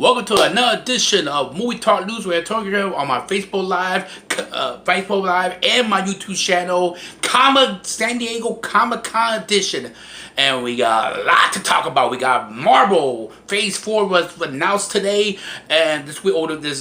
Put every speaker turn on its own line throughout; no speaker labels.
Welcome to another edition of Movie Talk News. We're talking here on my Facebook Live, and my YouTube channel, San Diego Comic Con edition. And we got a lot to talk about. We got Marvel Phase 4 was announced today, and this week, this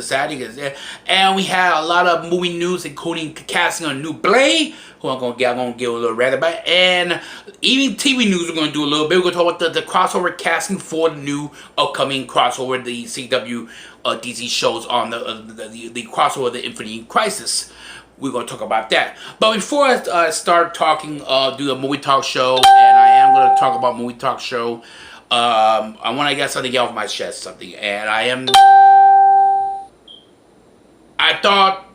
Saturday, and we had a lot of movie news, including casting a new Blade, who I'm gonna give a little rant about, and even TV news. We're gonna do a little bit. We're gonna talk about the crossover casting for the new upcoming crossover, the CW DC shows on the crossover of the Infinity Crisis. We're going to talk about that. But before I start talking, do a movie talk show, and I am going to talk about movie talk show, I want to get something off my chest, and I thought,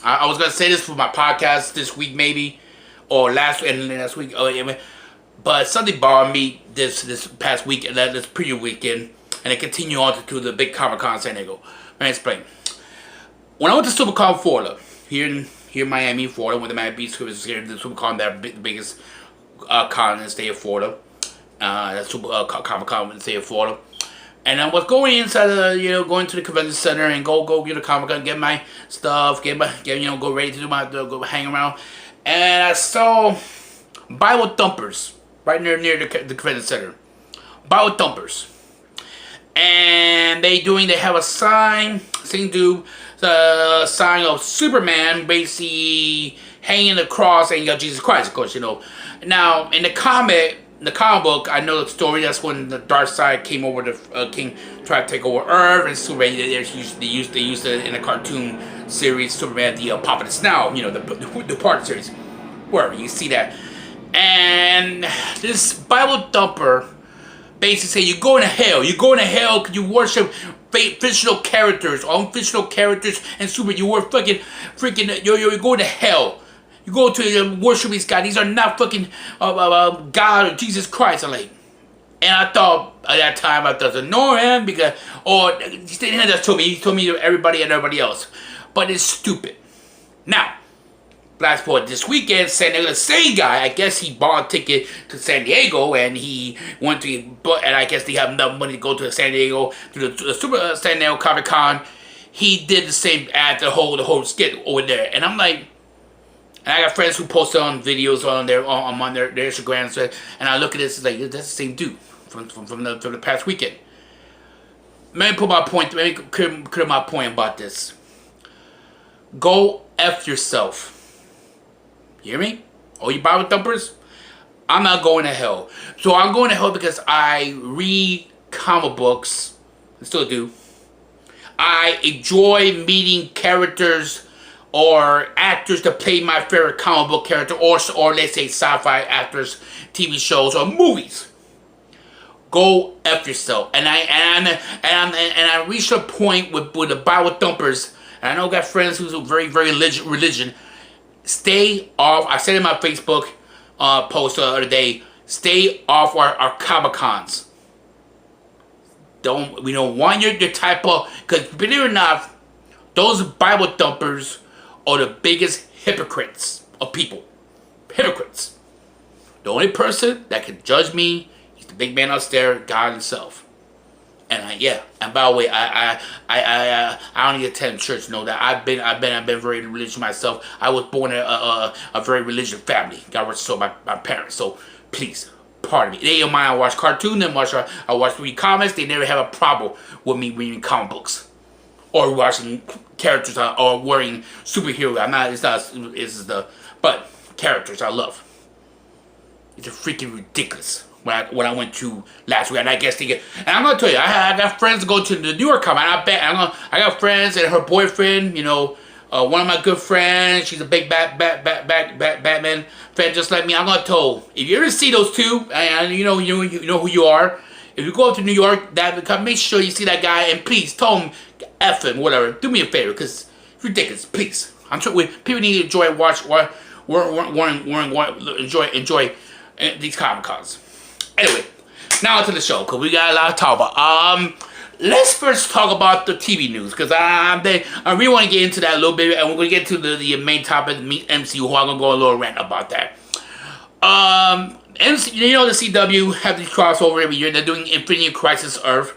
I was going to say this for my podcast this week maybe, or last week, but something bothered me this past week, and this previous weekend, and it continued on to the big Comic Con San Diego. Let me explain. When I went to SuperCon Florida, here in Miami, Florida, when the Miami Beach was here, the SuperCon, the biggest con in the state of Florida, that's Comic Con in the state of Florida, and I was going inside going to the convention center and go get a Comic Con, get my stuff, go ready to go hang around, and I saw Bible thumpers right near the convention center, Bible thumpers. And they have a sign, sign of Superman basically hanging the cross and Jesus Christ, of course, Now, in the comic book, I know the story, that's when the dark side came over King tried to take over Earth, and Superman, they used it in the cartoon series, Superman, the Pop Now, the part series, where you see that. And this Bible thumper basically say you're going to hell because you worship fictional characters, unfictional characters, and you were you're going to hell. You go to worship these guys. These are not fucking God or Jesus Christ. And I thought at that time, I thought, no, man, because, he didn't just told me, he told me to everybody and everybody else. But it's stupid. Now, last point this weekend, San Diego, the same guy, I guess he bought a ticket to San Diego, and he went to, and I guess they have enough money to go to San Diego, to the Super San Diego Comic Con. He did the same ad, the whole skit over there, and I'm like, and I got friends who posted on videos on their Instagram, and I look at this, like, that's the same dude from the past weekend. Let me put my point, let me clear my point about this. Go F yourself. You hear me? Oh, you Bible thumpers? I'm not going to hell. So I'm going to hell because I read comic books. I still do. I enjoy meeting characters or actors to play my favorite comic book character, or let's say sci-fi actors, TV shows, or movies. Go F yourself. And I reached a point with the Bible thumpers, and I know I got friends who's very, very religion. Stay off. I said in my Facebook post the other day, stay off our Comic Cons. We don't want your type of, because believe it or not, those Bible thumpers are the biggest hypocrites of people. Hypocrites. The only person that can judge me is the big man upstairs, God himself. And and by the way, I don't need to attend church. Know that I've been very religious myself. I was born in a very religious family. God rest so my parents. So please, pardon me. They don't mind I watch cartoons, I watch read comics. They never have a problem with me reading comic books or watching characters or wearing superheroes. But characters I love. It's freaking ridiculous. When I went to last week, and I guess and I'm gonna tell you, I got friends that go to the New York Comic. I got friends and her boyfriend. One of my good friends. She's a big Batman fan, just like me. I'm gonna tell you, if you ever see those two, and you know who you are. If you go up to New York, make sure you see that guy, and please tell him F him, whatever. Do me a favor, because it's ridiculous. Please, I'm sure people need to enjoy enjoy these Comic Cons. Anyway, now to the show, because we got a lot to talk about. Let's first talk about the TV news, because I really want to get into that a little bit, and we're going to get to the main topic, MCU, who I'm going to go a little rant about that. The CW have these crossover every year. They're doing Infinity Crisis Earth,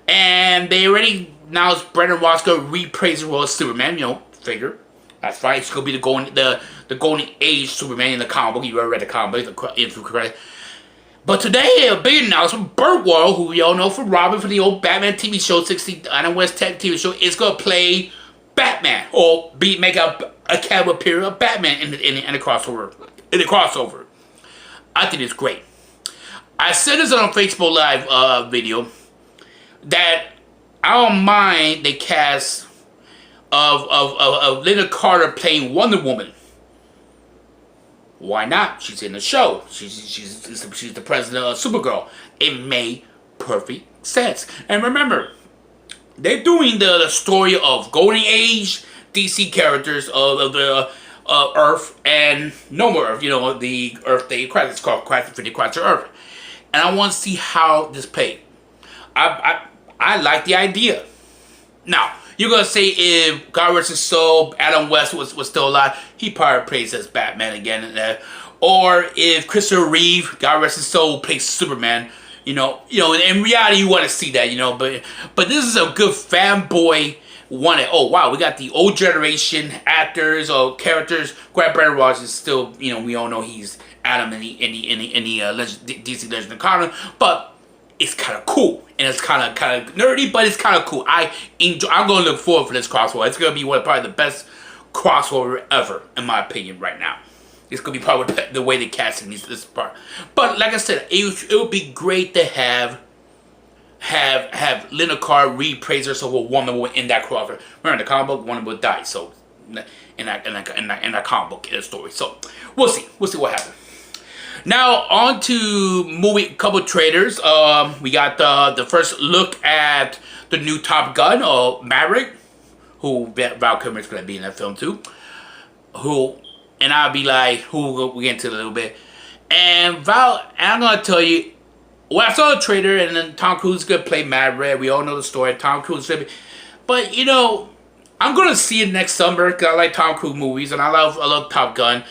And they already announced Brendan Ross gonna reprise the role of Superman. Figure. That's right. It's gonna be the golden age Superman in the comic book. You already read the comic book. But today, a big announcement: Burt Ward, who we all know from Robin from the old Batman TV show, 60 Adam West TV show, is gonna play Batman or make a cameo appearance of Batman in the crossover. In the crossover, I think it's great. I said this on a Facebook Live video that I don't mind the cast of Linda Carter playing Wonder Woman. Why not? She's in the show. She's the president of Supergirl. It made perfect sense. And remember, they're doing the story of Golden Age DC characters of the Earth and No More Earth. The Earth Day Crisis. It's called Crisis of Earth. And I want to see how this played. I like the idea. Now, you're going to say if God rest his soul, Adam West was still alive, he probably plays as Batman again. Or if Christopher Reeve, God rest his soul, plays Superman, in reality you want to see that, But this is a good fanboy one. Oh, wow, we got the old generation actors or characters. Brendan Ross is still, we all know he's Adam in the DC Legend of Comics, but it's kind of cool, and it's kind of nerdy, but it's kind of cool. I'm going to look forward for this crossover. It's going to be probably the best crossover ever, in my opinion, right now. It's going to be probably the way they casting this part. But like I said, it would be great to have Linda Carter reprise herself with Wonder Woman in that crossover. Remember, in the comic book, Wonder Woman died, so in that comic book story. So we'll see what happens. Now on to couple trailers. We got the first look at the new Top Gun or Maverick, who Val Kilmer is going to be in that film too. And I'll be like, we'll get into it a little bit. And I'm going to tell you, I saw the trailer, and then Tom Cruise is going to play Maverick. We all know the story. Tom Cruise, but I'm going to see it next summer because I like Tom Cruise movies and I love Top Gun.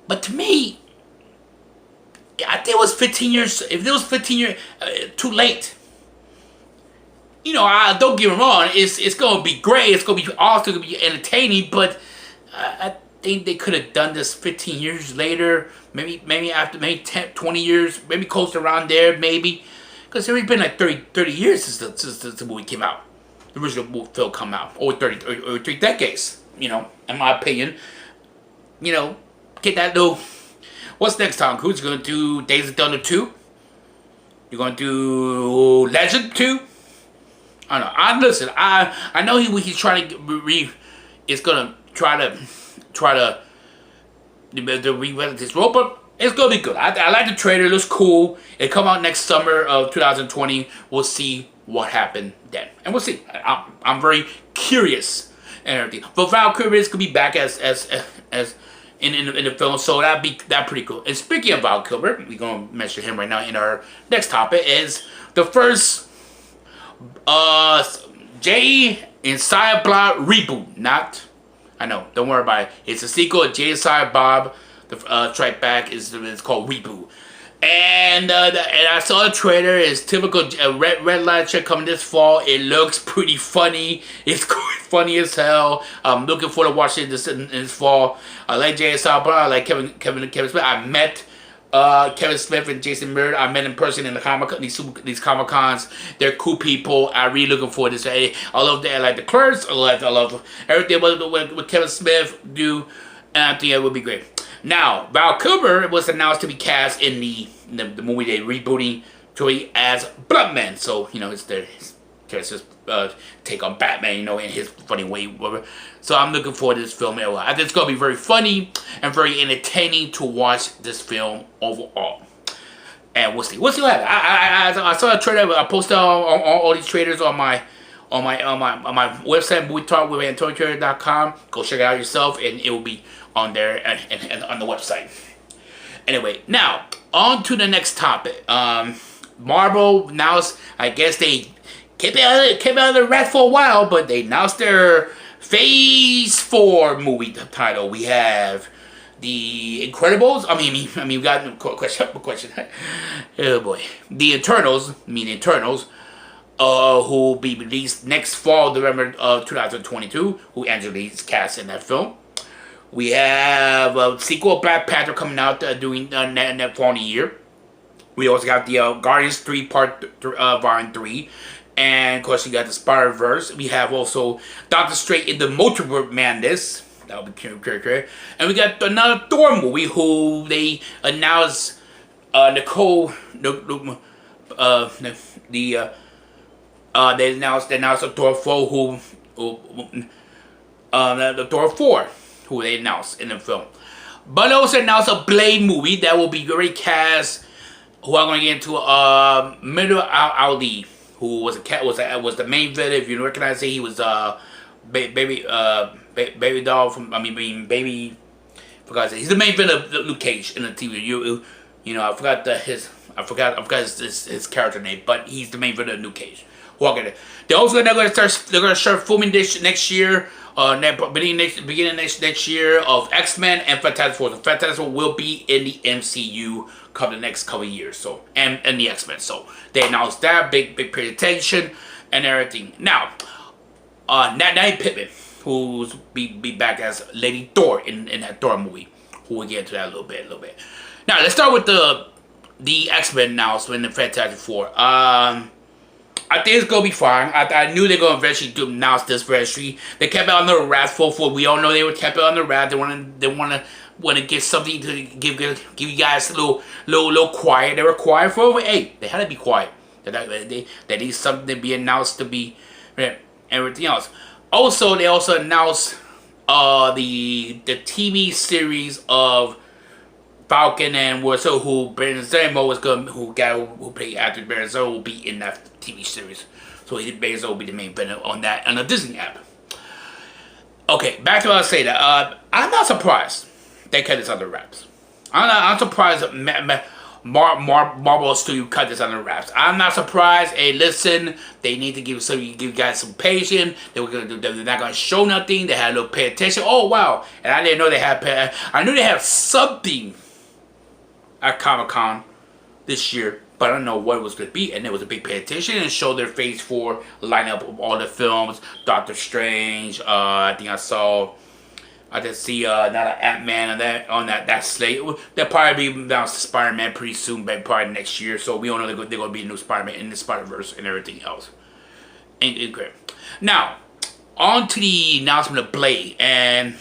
But to me, I think it was 15 years. If it was 15 years, too late. Don't get me wrong. It's gonna be great. It's gonna be awesome. It's gonna be entertaining. But I think they could have done this 15 years later. Maybe after 10, 20 years. Maybe close around there. Maybe because it's already been like 30 years since the movie came out. The original film come out, or 3 decades. In my opinion. Get that little. What's next, Tom Cruise? You're going to do Days of Thunder 2? You're going to do Legend 2? I don't know. Listen, I know he's trying to it's going to try to reinvent this role, but it's going to be good. I like the trailer. It looks cool. It come out next summer of 2020. We'll see what happened then. And we'll see. I'm very curious and everything. But Val Kilmer is going to be back as in the film, so that pretty cool. And speaking of Val Kilmer, we're gonna mention him right now in our next topic is the first Jay and Silent Bob reboot. I know, don't worry about it. It's a sequel of Jay and Silent Bob. The Strike Back it's called Reboot. And I saw the trailer. It's typical red light check coming this fall. It looks pretty funny. It's funny as hell. I'm looking forward to watching this in this fall. I like Jay Sabra. I like Kevin Smith. I met Kevin Smith and Jason Murd. I met in person in the these Comic Cons. They're cool people. I'm really looking forward to this. I like the Clerks. I love everything what Kevin Smith do. And I think it would be great. Now, Val Kilmer was announced to be cast in the movie they're rebooting as Bloodman. So, it's their character's take on Batman, in his funny way. Whatever. So I'm looking forward to this film. I think it's going to be very funny and very entertaining to watch this film overall. And we'll see. We'll see what happens. I saw a trailer. I posted all these trailers on my website, movietalkwithantonio.com. Go check it out yourself, and it will be on there and on the website. Anyway, now on to the next topic. Marvel announced, I guess they kept it under wraps for a while, but they announced their Phase 4 movie title. We have The Incredibles. We got a question. Oh boy, The Eternals. who will be released next fall, November of 2022, who Angelique's cast in that film. We have a sequel of Black Panther coming out doing that following year. We also got the Guardians 3 Volume 3. And, of course, you got the Spider-Verse. We have also Doctor Strange in the Multiverse Madness. That would be great. And we got another Thor movie who they announced Nicole... they announced a Thor 4 the Thor 4 who they announced in the film. But also announced a Blade movie that will be very cast... Who I'm going to get into, Middle Ali, who was the main villain. If you recognize it, he was baby doll from he's the main villain of Luke Cage in the TV. I forgot his character name, but he's the main villain of Luke Cage. They're going to start filming this next year. Beginning next year of X-Men and Fantastic Four. So Fantastic Four will be in the MCU the next couple of years. So and the X-Men. So they announced that big presentation and everything. Now, Natalie Pittman, who's be back as Lady Thor in that Thor movie. Who will get into that a little bit. Now let's start with the X-Men announcement in Fantastic Four. I think it's gonna be fine. I knew they're gonna eventually announce this registry. They kept it on the wrap for we all know they would kept it on the wrap. They want to get something to give you guys a little quiet. They were quiet for over 8. They had to be quiet. They need something to be announced to be everything else. Also, they also announced the TV series of Falcon and Warsaw, who Baron Zemo was going, who played after Baron Zemo will be in that TV series. So Baron Zemo will be the main villain on the Disney app. Okay, back to what I was saying. I'm not surprised they cut this under wraps. I'm surprised Marvel Studio cut this under wraps. I'm not surprised. Hey, listen, they need to give you guys some patience. They're not gonna show nothing. They had to pay attention. Oh wow! And I didn't know they had. I knew they had something at Comic-Con this year, but I don't know what it was going to be. And there was a big pay attention and show their phase 4 lineup of all the films. Doctor Strange, I think I did see not an Ant-Man on that slate. They'll probably be announced Spider-Man pretty soon, but probably next year. So we all know they're going to be a new Spider-Man in the Spider-Verse and everything else. And great. Now, on to the announcement of Blade and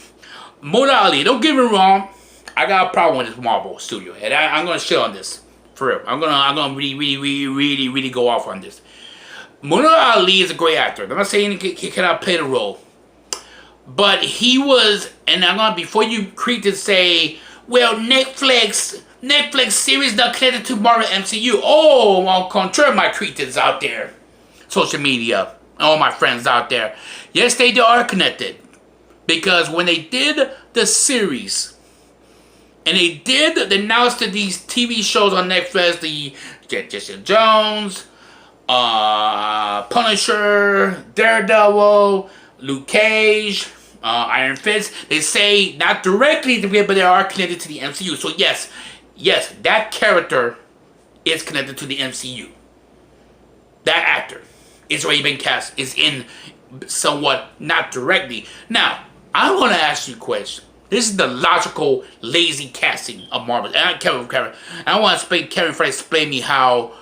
Muhammad Ali. Don't get me wrong. I got a problem with this Marvel Studio, and I'm gonna shit on this for real. I'm gonna really go off on this. Muhammad Ali is a great actor. I'm not saying he cannot play the role, but he was. And I'm gonna before you creep to say, well, Netflix series not connected to Marvel MCU. Oh, on contrary, my creators out there, social media, all my friends out there. Yes, they are connected because when they did the series. And they announced that these TV shows on Netflix, the Jessica Jones, Punisher, Daredevil, Luke Cage, Iron Fist. They say not directly, but they are connected to the MCU. So yes, that character is connected to the MCU. That actor is already been cast, is in somewhat, not directly. Now, I want to ask you a question. This is the logical, lazy casting of Marvel. And I want to Kevin to explain me how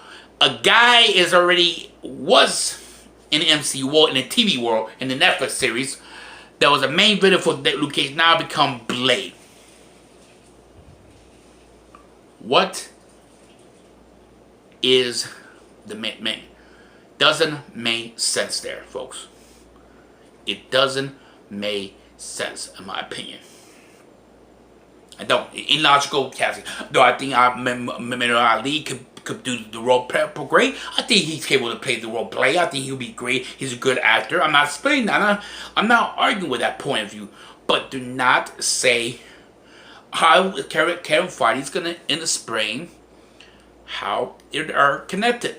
a guy was in the MCU world, in the TV world, in the Netflix series, that was a main villain for Luke Cage, now become Blade. What is the main? Doesn't make sense there, folks. It doesn't make sense, in my opinion. I don't. Illogical casting. Though I think Ali could do the role great. I think he's capable to play the role Blade. I think he'll be great. He's a good actor. I'm not explaining that. I'm not arguing with that point of view. But do not say how Kevin Feige's gonna in the spring. How they are connected.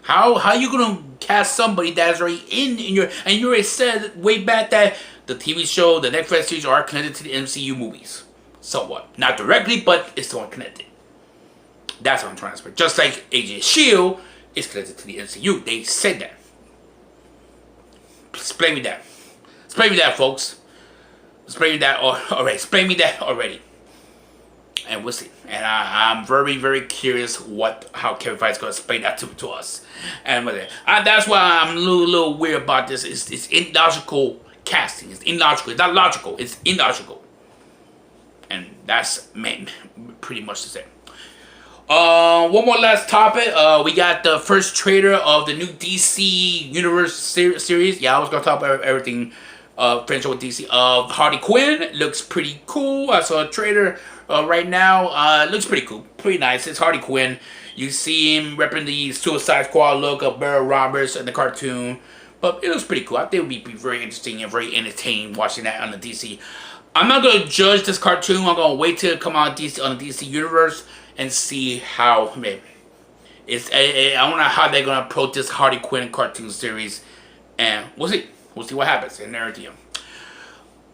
How you gonna cast somebody that's already in your, and you already said way back that the TV show, the Netflix series are connected to the MCU movies. Somewhat. Not directly, but it's somewhat connected. That's what I'm trying to say. Just like Agent Shield it's connected to the MCU. They said that. Explain me that. Explain me that, folks. Explain me that already. Explain me that already. And we'll see. And I'm very, very curious how Kevin Feige's going to explain that to us. And that's why I'm a little weird about this. It's illogical casting. It's illogical. It's not logical. It's illogical. And that's pretty much the same. One more last topic. We got the first trailer of the new DC Universe series. Yeah, I was going to talk about everything finished with DC. Harley Quinn looks pretty cool. I saw a trailer right now. It looks pretty cool. Pretty nice. It's Harley Quinn. You see him repping the Suicide Squad look of Barry Roberts in the cartoon. But it looks pretty cool. I think it would be very interesting and very entertaining watching that on the DC. I'm not going to judge this cartoon. I'm going to wait till it come out on the DC Universe and see how I don't know how they're going to approach this Harley Quinn cartoon series. And we'll see. We'll see what happens in everything.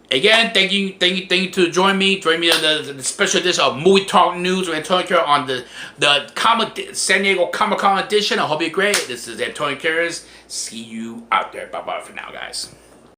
Again, thank you to join me. Join me on the special edition of Movie Talk News with Antonio Gutierrez on the San Diego Comic-Con edition. I hope you're great. This is Antonio Gutierrez. See you out there. Bye-bye for now, guys.